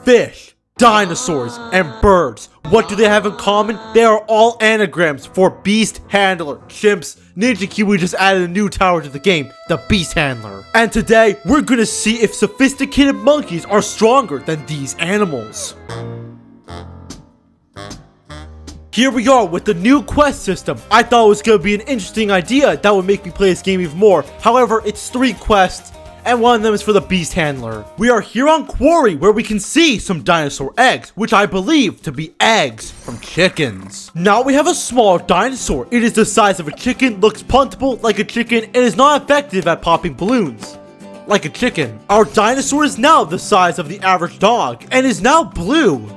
Fish, dinosaurs, and birds. What do they have in common? They are all anagrams for Beast Handler. Chimps, Ninja Kiwi just added a new tower to the game, the Beast Handler. And today, we're gonna see if sophisticated monkeys are stronger than these animals. Here we are with the new quest system. I thought it was going to be an interesting idea that would make me play this game even more. However, it's 3 quests, and one of them is for the Beast Handler. We are here on Quarry, where we can see some dinosaur eggs, which I believe to be eggs from chickens. Now we have a small dinosaur. It is the size of a chicken, looks puntable like a chicken, and is not effective at popping balloons like a chicken. Our dinosaur is now the size of the average dog, and is now blue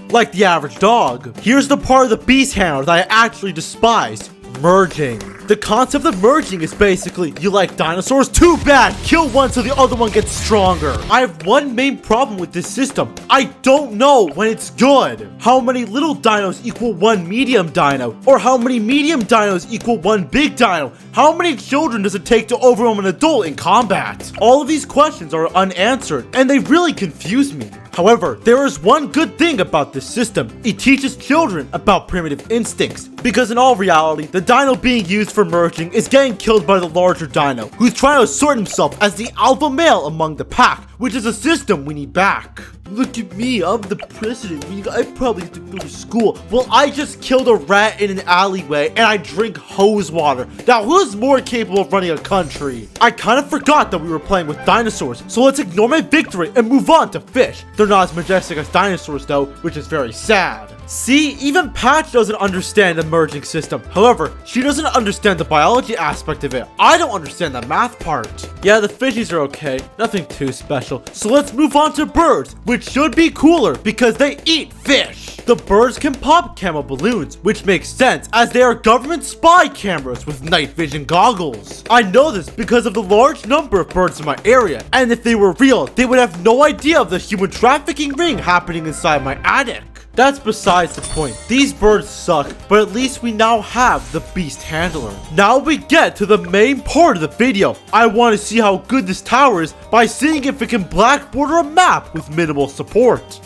like the average dog. Here's the part of the Beast Handler that I actually despise: merging. The concept of merging is basically, you like dinosaurs? Too bad! Kill one so the other one gets stronger. I have one main problem with this system. I don't know when it's good. How many little dinos equal one medium dino? Or how many medium dinos equal one big dino? How many children does it take to overwhelm an adult in combat? All of these questions are unanswered, and they really confuse me. However, there is one good thing about this system. It teaches children about primitive instincts. Because in all reality, the dino being used for merging is getting killed by the larger dino, who's trying to assert himself as the alpha male among the pack, which is a system we need back. Look at me, I'm the president. I probably have to go to school. Well, I just killed a rat in an alleyway and I drink hose water. Now, who's more capable of running a country? I kind of forgot that we were playing with dinosaurs, so let's ignore my victory and move on to fish. They're not as majestic as dinosaurs though, which is very sad. See, even Patch doesn't understand the merging system. However, she doesn't understand the biology aspect of it. I don't understand the math part. Yeah, the fishies are okay. Nothing too special. So let's move on to birds, which should be cooler because they eat fish. The birds can pop camo balloons, which makes sense as they are government spy cameras with night vision goggles. I know this because of the large number of birds in my area, and if they were real, they would have no idea of the human trafficking ring happening inside my attic. That's besides the point. These birds suck, but at least we now have the Beast Handler. Now we get to the main part of the video. I want to see how good this tower is by seeing if it can black border a map with minimal support.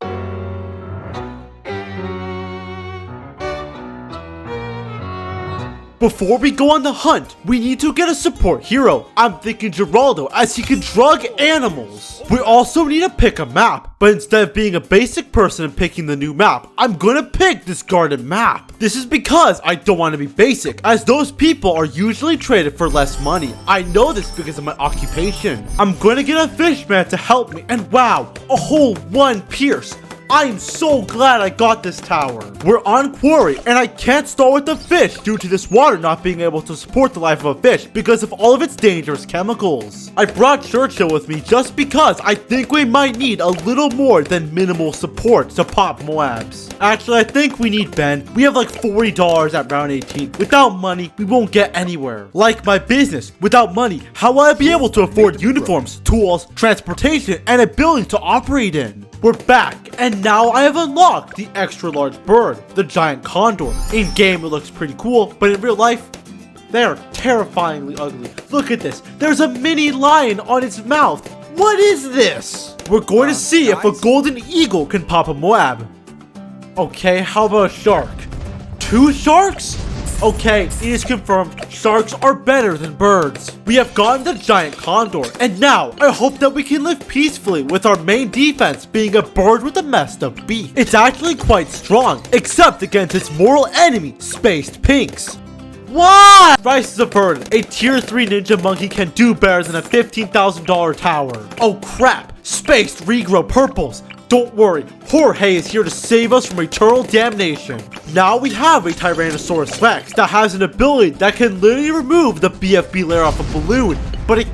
Before we go on the hunt, we need to get a support hero. I'm thinking Geraldo, as he can drug animals. We also need to pick a map, but instead of being a basic person and picking the new map, I'm gonna pick this garden map. This is because I don't want to be basic, as those people are usually traded for less money. I know this because of my occupation. I'm gonna get a fishman to help me, and wow, a whole 1 pierce. I am so glad I got this tower. We're on Quarry, and I can't start with the fish due to this water not being able to support the life of a fish because of all of its dangerous chemicals. I brought Churchill with me just because I think we might need a little more than minimal support to pop moabs. Actually, I think we need Ben. We have like $40 at round 18. Without money, we won't get anywhere. Like my business, without money, how will I be able to afford uniforms, tools, transportation, and a building to operate in? We're back, and now I have unlocked the extra large bird, the giant condor. In game, it looks pretty cool, but in real life, they are terrifyingly ugly. Look at this. There's a mini lion on its mouth. What is this? We're going to see if a golden eagle can pop a moab. Okay, how about a shark? 2 sharks? Okay, it is confirmed, sharks are better than birds. We have gotten the giant condor, and now I hope that we can live peacefully with our main defense being a bird with a messed up beak. It's actually quite strong, except against its mortal enemy, spaced pinks. What? Rice is a bird. A tier 3 ninja monkey can do better than a $15,000 tower. Oh crap, spaced regrow purples. Don't worry, Jorge is here to save us from eternal damnation. Now we have a Tyrannosaurus Rex that has an ability that can literally remove the BFB layer off a balloon, but it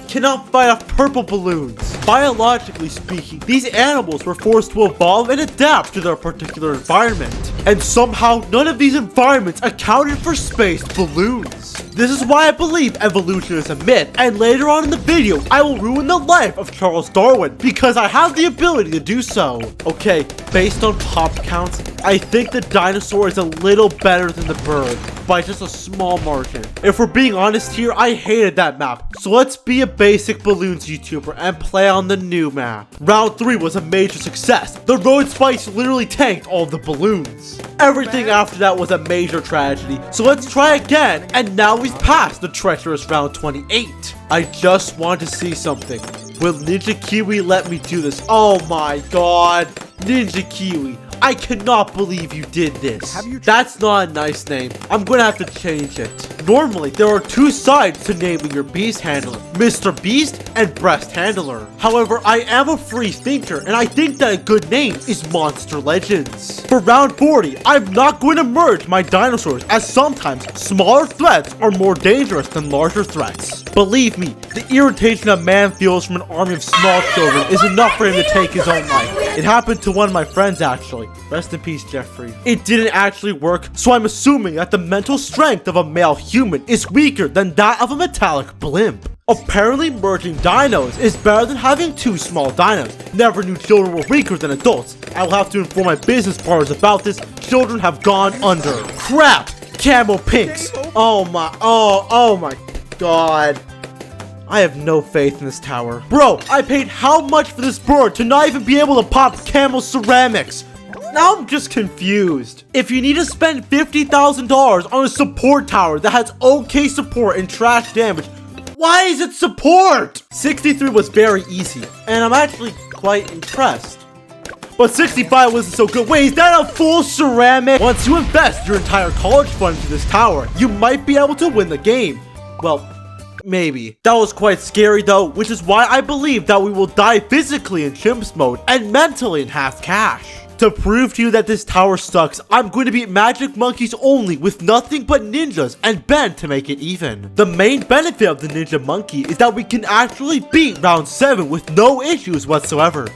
cannot fight off purple balloons. Biologically speaking, these animals were forced to evolve and adapt to their particular environment, and somehow none of these environments accounted for spaced balloons. This is why I believe evolution is a myth, and later on in the video, I will ruin the life of Charles Darwin because I have the ability to do so. Okay, based on pop counts, I think the dinosaur is a little better than the bird. by just a small margin. If we're being honest here, I hated that map. So let's be a basic balloons YouTuber and play on the new map. Round 3 was a major success. The road spikes literally tanked all the balloons. Everything after that was a major tragedy. So let's try again, and now we've passed the treacherous round 28. I just want to see something. Will Ninja Kiwi let me do this? Oh my god. Ninja Kiwi, I cannot believe you did this. That's not a nice name. I'm gonna have to change it. Normally, there are two sides to naming your beast handler, Mr. Beast and Breast Handler. However, I am a free thinker, and I think that a good name is Monster Legends. For round 40, I'm not going to merge my dinosaurs, as sometimes smaller threats are more dangerous than larger threats. Believe me, the irritation a man feels from an army of small children is enough for him to take his own life. It happened to one of my friends actually. Rest in peace, Jeffrey. It didn't actually work, so I'm assuming that the mental strength of a male human is weaker than that of a metallic blimp. Apparently, merging dinos is better than having two small dinos. Never knew children were weaker than adults. I will have to inform my business partners about this. Children have gone under. Crap! Camo pinks! Oh my god. I have no faith in this tower. Bro, I paid how much for this bird to not even be able to pop camel ceramics? Now I'm just confused. If you need to spend $50,000 on a support tower that has okay support and trash damage, why is it support? 63 was very easy, and I'm actually quite impressed. But 65 wasn't so good. Wait, is that a full ceramic? Once you invest your entire college fund into this tower, you might be able to win the game. Well, maybe. That was quite scary though, which is why I believe that we will die physically in Chimps mode and mentally in half cash. To prove to you that this tower sucks, I'm going to beat magic monkeys only with nothing but ninjas and Ben to make it even. The main benefit of the ninja monkey is that we can actually beat round 7 with no issues whatsoever.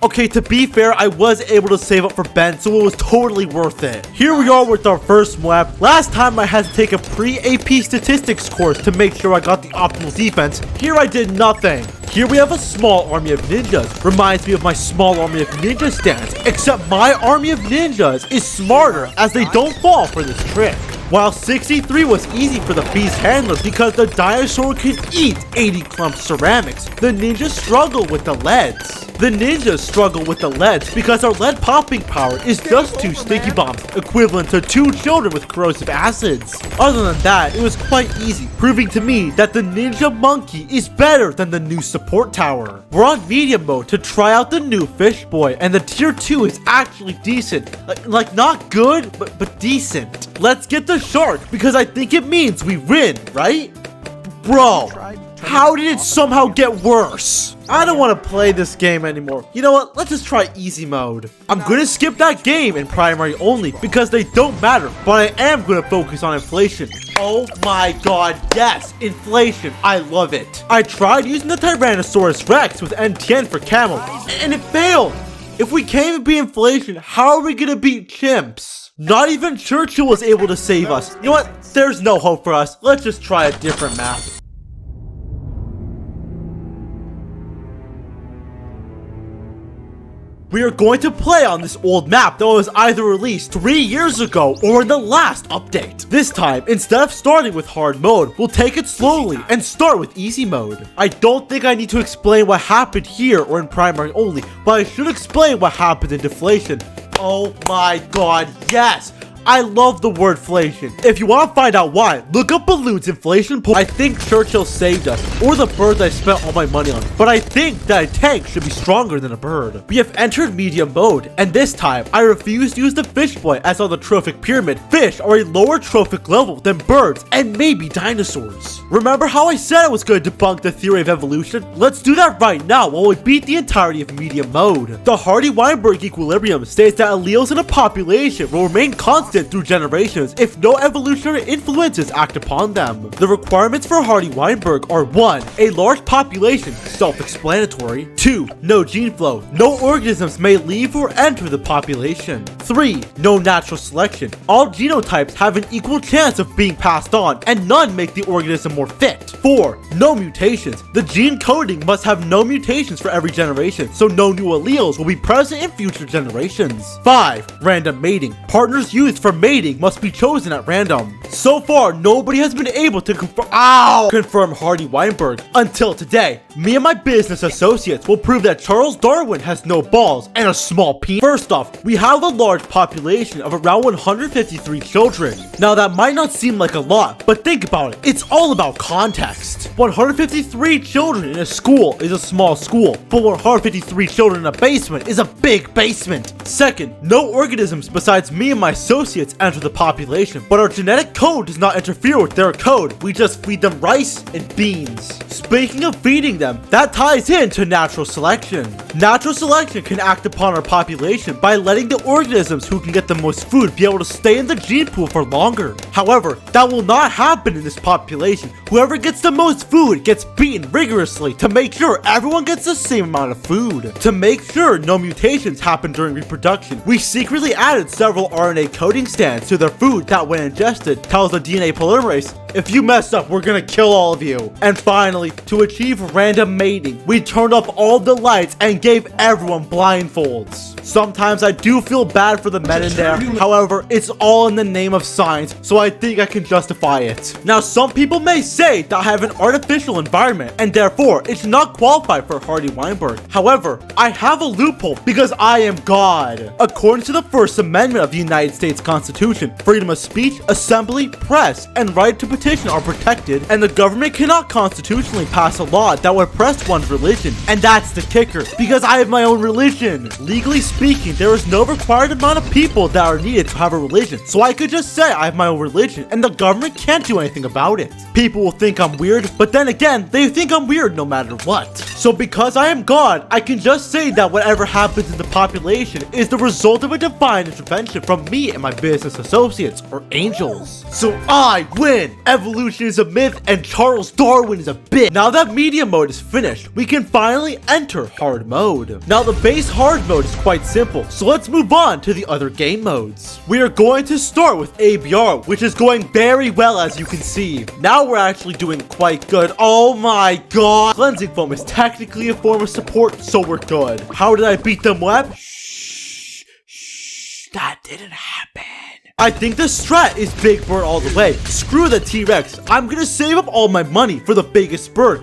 Okay, to be fair, I was able to save up for Ben, so it was totally worth it. Here we are with our first moab. Last time I had to take a pre-AP statistics course to make sure I got the optimal defense. Here I did nothing. Here we have a small army of ninjas. Reminds me of my small army of ninja stance, except my army of ninjas is smarter as they don't fall for this trick. While 63 was easy for the beast handler because the dinosaur can eat 80 clump ceramics, the ninjas struggle with the leads. The ninjas struggle with the leads because our lead popping power is just 2 sticky bombs, equivalent to 2 children with corrosive acids. Other than that, it was quite easy, proving to me that the ninja monkey is better than the new support tower. We're on medium mode to try out the new fish boy, and the tier 2 is actually decent. Like not good, but decent. Let's get the shark because I think it means we win, right? Bro, how did it somehow get worse? I don't want to play this game anymore. You know what? Let's just try easy mode. I'm going to skip that game in primary only because they don't matter, but I am going to focus on inflation. Oh my god, yes, inflation. I love it. I tried using the Tyrannosaurus Rex with NTN for camel, and it failed. If we can't even beat inflation, how are we going to beat Chimps? Not even Churchill was able to save us. You know what? There's no hope for us. Let's just try a different map. We are going to play on this old map that was either released 3 years ago or in the last update. This time, instead of starting with hard mode, we'll take it slowly and start with easy mode. I don't think I need to explain what happened here or in primary only, but I should explain what happened in deflation. Oh my god, yes! I love the word inflation. If you want to find out why, look up Balloon's inflation point. I think Churchill saved us, or the bird that I spent all my money on. But I think that a tank should be stronger than a bird. We have entered medium mode, and this time, I refuse to use the fish boy as on the trophic pyramid. Fish are a lower trophic level than birds, and maybe dinosaurs. Remember how I said I was going to debunk the theory of evolution? Let's do that right now while we beat the entirety of medium mode. The Hardy-Weinberg equilibrium states that alleles in a population will remain constant through generations if no evolutionary influences act upon them. The requirements for Hardy-Weinberg are 1. A large population, self-explanatory. 2. No gene flow. No organisms may leave or enter the population. 3. No natural selection. All genotypes have an equal chance of being passed on, and none make the organism more fit. 4. No mutations. The gene coding must have no mutations for every generation, so no new alleles will be present in future generations. 5. Random mating. Partners used for mating must be chosen at random. So far, nobody has been able to confirm Hardy Weinberg. Until today, me and my business associates will prove that Charles Darwin has no balls and a small penis. First off, we have a large population of around 153 children. Now that might not seem like a lot, but think about it. It's all about context. 153 children in a school is a small school, but 153 children in a basement is a big basement. Second, no organisms besides me and my associates enter the population, but our genetic code does not interfere with their code. We just feed them rice and beans. Speaking of feeding them, that ties into natural selection. Natural selection can act upon our population by letting the organisms who can get the most food be able to stay in the gene pool for longer. However, that will not happen in this population. Whoever gets the most food gets beaten rigorously to make sure everyone gets the same amount of food. To make sure no mutations happen during reproduction, we secretly added several RNA coding strands to their food that, when ingested, tells the DNA polymerase, if you mess up, we're gonna kill all of you. And finally, to achieve random mating, we turned off all the lights and gave everyone blindfolds. Sometimes I do feel bad for the men in there. However, it's all in the name of science, so I think I can justify it. Now, some people may say that I have an artificial environment, and therefore, it should not qualify for Hardy Weinberg. However, I have a loophole because I am God. According to the First Amendment of the United States Constitution, freedom of speech, assembly, press, and right to petition are protected, and the government cannot constitutionally pass a law that would oppress one's religion. And that's the kicker, because I have my own religion. Legally speaking, there is no required amount of people that are needed to have a religion, so I could just say I have my own religion, and the government can't do anything about it. People will think I'm weird, but then again, they think I'm weird no matter what. So because I am God, I can just say that whatever happens in the population is the result of a divine intervention from me and my business associates, or angels. So I win! Evolution is a myth and Charles Darwin is a bitch. Now that medium mode is finished, we can finally enter hard mode. Now the base hard mode is quite simple, so let's move on to the other game modes. We are going to start with ABR, which is going very well as you can see. Now we're actually doing quite good. Oh my god. Cleansing foam is technically a form of support, so we're good. How did I beat the moab? Shh, that didn't happen. I think the strat is Big Bird all the way. Screw the T-Rex. I'm gonna save up all my money for the biggest bird.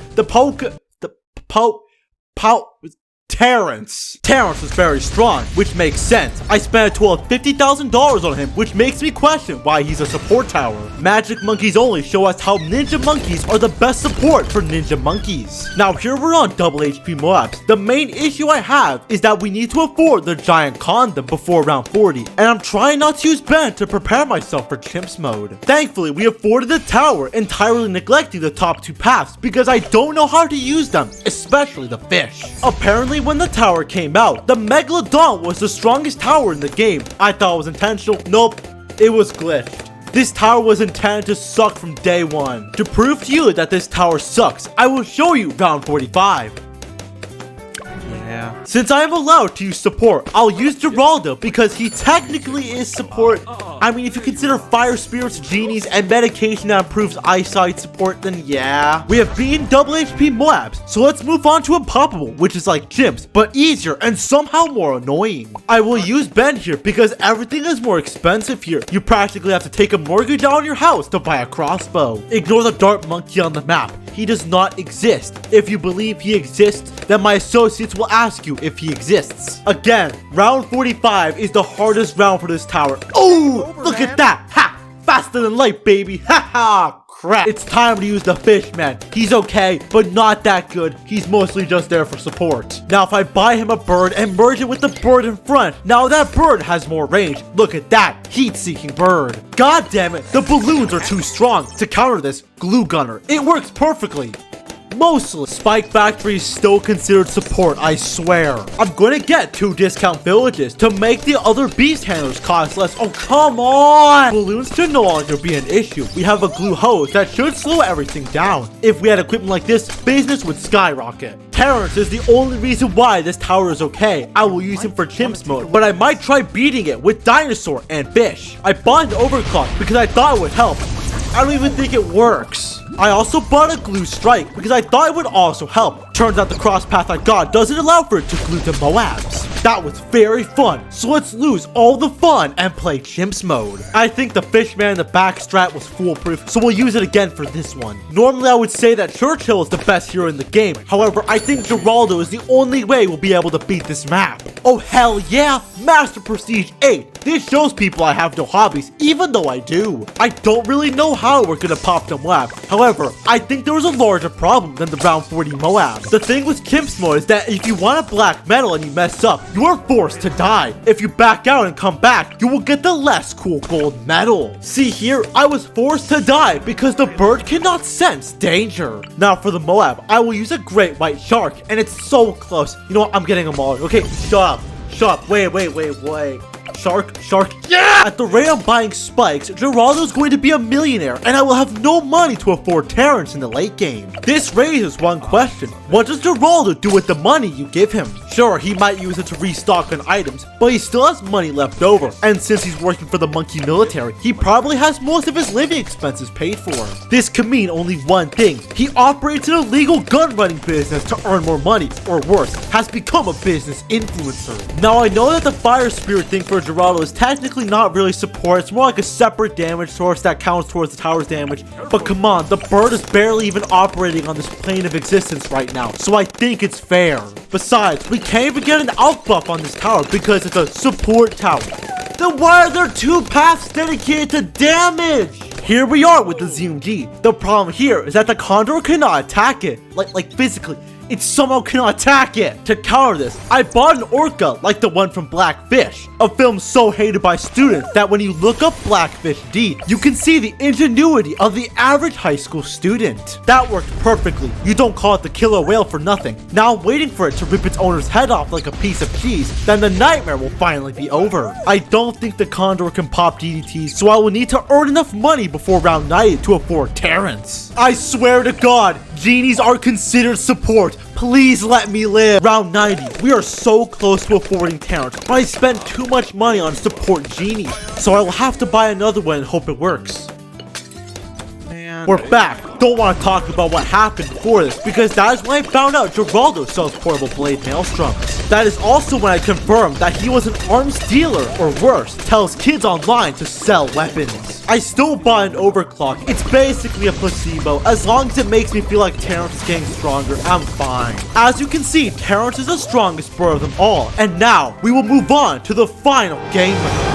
Terrence. Terrence was very strong, which makes sense. I spent a total of $50,000 on him, which makes me question why he's a support tower. Magic monkeys only show us how ninja monkeys are the best support for ninja monkeys. Now here we're on double HP moabs. The main issue I have is that we need to afford the giant condom before round 40, and I'm trying not to use Ben to prepare myself for Chimps mode. Thankfully, we afforded the tower, entirely neglecting the top two paths because I don't know how to use them, especially the fish. Apparently, when the tower came out, the Megalodon was the strongest tower in the game. I thought it was intentional. Nope, it was glitched. This tower was intended to suck from day one. To prove to you that this tower sucks, I will show you round 45. Yeah. Since I am allowed to use support, I'll use Geraldo because he technically is support. I mean, if you consider fire spirits, genies, and medication that improves eyesight support, then yeah. We have beaten double HP moabs, so let's move on to Impoppable, which is like Chimps, but easier and somehow more annoying. I will use Ben here because everything is more expensive here. You practically have to take a mortgage on your house to buy a crossbow. Ignore the dart monkey on the map. He does not exist. If you believe he exists, then my associates will ask you if he exists. Again, round 45 is the hardest round for this tower. Oh, look at that. Ha! Faster than light, baby. Ha ha! Crap. It's time to use the fish, man. He's okay, but not that good. He's mostly just there for support. Now, if I buy him a bird and merge it with the bird in front, now that bird has more range. Look at that heat-seeking bird. God damn it, the balloons are too strong. To counter this, glue gunner. It works perfectly. Mostly. Spike Factory is still considered support, I swear. I'm gonna get 2 discount villages to make the other beast handlers cost less. Oh, come on! Balloons should no longer be an issue. We have a glue hose that should slow everything down. If we had equipment like this, business would skyrocket. Terrence is the only reason why this tower is okay. I will use him for Chimps mode, but I might try beating it with Dinosaur and Fish. I bought an overclock because I thought it would help. I don't even think it works. I also bought a glue strike because I thought it would also help. Turns out the cross path I got doesn't allow for it to glue to moabs. That was very fun, so let's lose all the fun and play Chimps mode. I think the fishman in the back strat was foolproof, so we'll use it again for this one. Normally I would say that Churchill is the best hero in the game, however I think Geraldo is the only way we'll be able to beat this map. Oh hell yeah, Master Prestige 8. This shows people I have no hobbies, even though I do. I don't really know how we're gonna pop the Moab. However, I think there was a larger problem than the round 40 Moab. The thing with Chimps mode is that if you want a black medal and you mess up, you are forced to die. If you back out and come back, you will get the less cool gold medal. See here, I was forced to die because the bird cannot sense danger. Now for the Moab, I will use a great white shark, and it's so close. You know what, I'm getting them all. Okay, shut up, wait. Shark, yeah! At the rate I'm buying spikes, Geraldo's going to be a millionaire, and I will have no money to afford Terrence in the late game. This raises one question. What does Geraldo do with the money you give him? Sure, he might use it to restock on items, but he still has money left over, and since he's working for the monkey military, he probably has most of his living expenses paid for. This could mean only one thing. He operates an illegal gun running business to earn more money, or worse, has become a business influencer. Now I know that the fire spirit thing for Geraldo is technically not really support, it's more like a separate damage source that counts towards the tower's damage, but come on, the bird is barely even operating on this plane of existence right now, so I think it's fair. Besides, we can't even get an out buff on this tower because it's a support tower. Then why are there 2 paths dedicated to damage? Here we are with the ZMG. The problem here is that the condor cannot attack it, like physically. It somehow cannot attack it. To counter this, I bought an orca like the one from Blackfish, a film so hated by students that when you look up Blackfish D, you can see the ingenuity of the average high school student. That worked perfectly. You don't call it the killer whale for nothing. Now I'm waiting for it to rip its owner's head off like a piece of cheese, then the nightmare will finally be over. I don't think the condor can pop DDTs, so I will need to earn enough money before round 90 to afford Terrence. I swear to God, genies are considered support. Please let me live. Round 90. We are so close to affording Terrence, but I spent too much money on support genies, so I will have to buy another one and hope it works. We're back. Don't want to talk about what happened before this, because that is when I found out Geraldo sells portable blade maelstroms. That is also when I confirmed that he was an arms dealer, or worse, tells kids online to sell weapons. I still bought an overclock. It's basically a placebo. As long as it makes me feel like Terrence is getting stronger, I'm fine. As you can see, Terrence is the strongest bird of them all. And now, we will move on to the final game mode.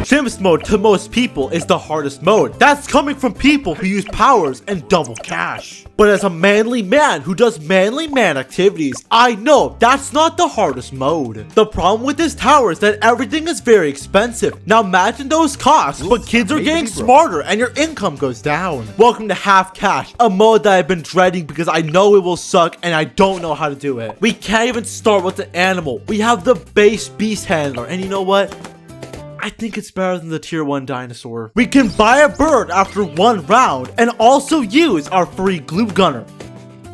Chimps mode to most people is the hardest mode. That's coming from people who use powers and double cash. But as a manly man who does manly man activities, I know that's not the hardest mode. The problem with this tower is that everything is very expensive. Now imagine those costs, but kids are getting smarter and your income goes down. Welcome to Half Cash, a mode that I've been dreading because I know it will suck and I don't know how to do it. We can't even start with the animal. We have the base beast handler, and you know what? I think it's better than the tier 1 dinosaur. We can buy a bird after 1 round and also use our free glue gunner.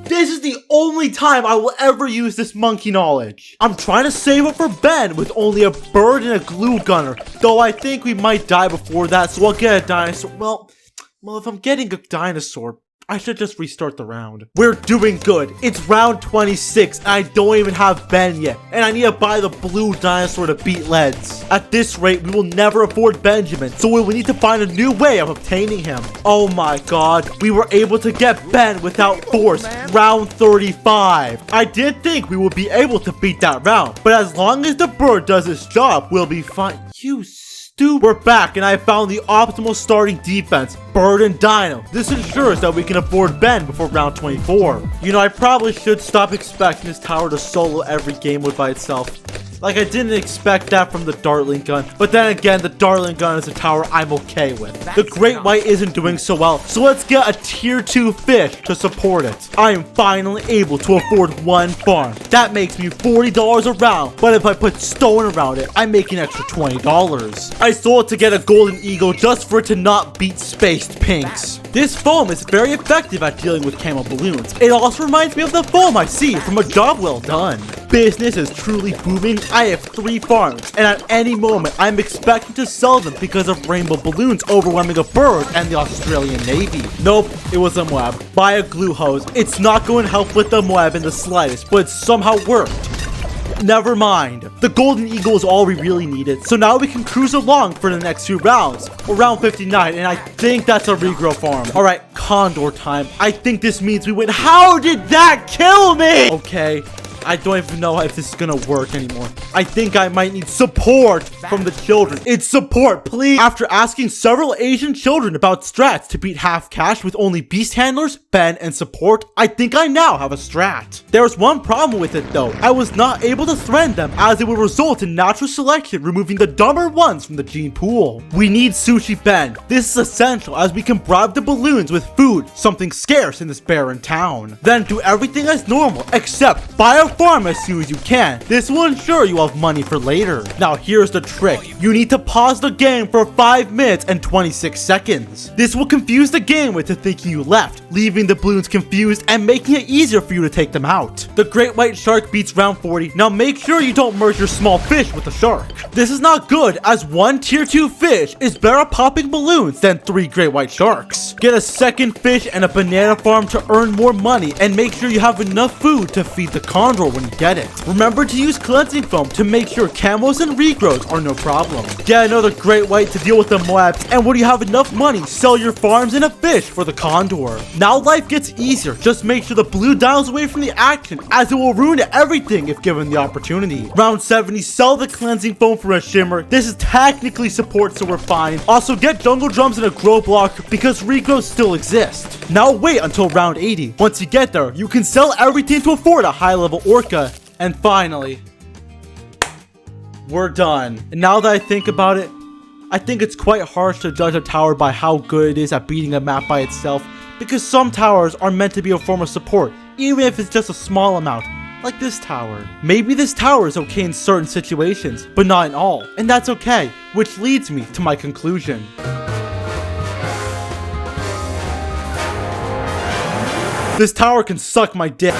This is the only time I will ever use this monkey knowledge. I'm trying to save up for Ben with only a bird and a glue gunner, though I think we might die before that, so I'll get a dinosaur. Well, if I'm getting a dinosaur, I should just restart the round. We're doing good. It's round 26 and I don't even have Ben yet. And I need to buy the blue dinosaur to beat Leds. At this rate, we will never afford Benjamin. So we will need to find a new way of obtaining him. Oh my god. We were able to get Ben without force. Round 35. I did think we would be able to beat that round. But as long as the bird does its job, we'll be fine. You stupid. We're back and I found the optimal starting defense, Bird and Dino. This ensures that we can afford Ben before round 24. You know, I probably should stop expecting this tower to solo every game mode by itself. Like, I didn't expect that from the Dartling gun, but then again, the Dartling gun is a tower I'm okay with. The Great White isn't doing so well, so let's get a tier 2 fish to support it. I am finally able to afford 1 farm. That makes me $40 a round, but if I put stone around it, I make an extra $20. I sold it to get a golden eagle just for it to not beat spaced pinks. This foam is very effective at dealing with camo balloons. It also reminds me of the foam I see from A Job Well Done. Business is truly booming. I have 3 farms, and at any moment, I'm expecting to sell them because of rainbow balloons overwhelming a bird and the Australian Navy. Nope, it was a moab. Buy a glue hose. It's not going to help with the moab in the slightest, but it somehow worked. Never mind. The golden eagle is all we really needed, so now we can cruise along for the next 2 rounds. We're round 59, and I think that's a regrow farm. Alright, condor time. I think this means we win. How did that kill me? Okay, I don't even know if this is gonna work anymore. I think I might need support from the children. It's support, please. After asking several Asian children about strats to beat half cash with only beast handlers, Ben, and support, I think I now have a strat. There's one problem with it though. I was not able to threaten them as it would result in natural selection, removing the dumber ones from the gene pool. We need Sushi Ben. This is essential as we can bribe the balloons with food, something scarce in this barren town. Then do everything as normal, except buy a farm as soon as you can. This will ensure you have money for later. Now here's the trick. You need to pause the game for 5 minutes and 26 seconds. This will confuse the game into thinking you left, leaving the balloons confused and making it easier for you to take them out. The great white shark beats round 40. Now make sure you don't merge your small fish with the shark. This is not good as 1 tier 2 fish is better at popping balloons than 3 great white sharks. Get a second fish and a banana farm to earn more money and make sure you have enough food to feed the condor when you get it. Remember to use cleansing foam to make sure camos and regrows are no problem. Get another great white to deal with the moabs, and when you have enough money, sell your farms and a fish for the condor. Now life gets easier. Just make sure the blue dials away from the action as it will ruin everything if given the opportunity. Round 70, sell the cleansing foam for a shimmer. This is technically support, so we're fine. Also get jungle drums and a grow block because regrows still exist. Now wait until round 80. Once you get there, you can sell everything to afford a high level orca. And finally, we're done. And now that I think about it, I think it's quite harsh to judge a tower by how good it is at beating a map by itself, because some towers are meant to be a form of support, even if it's just a small amount, like this tower. Maybe this tower is okay in certain situations, but not in all, and that's okay, which leads me to my conclusion. This tower can suck my dick.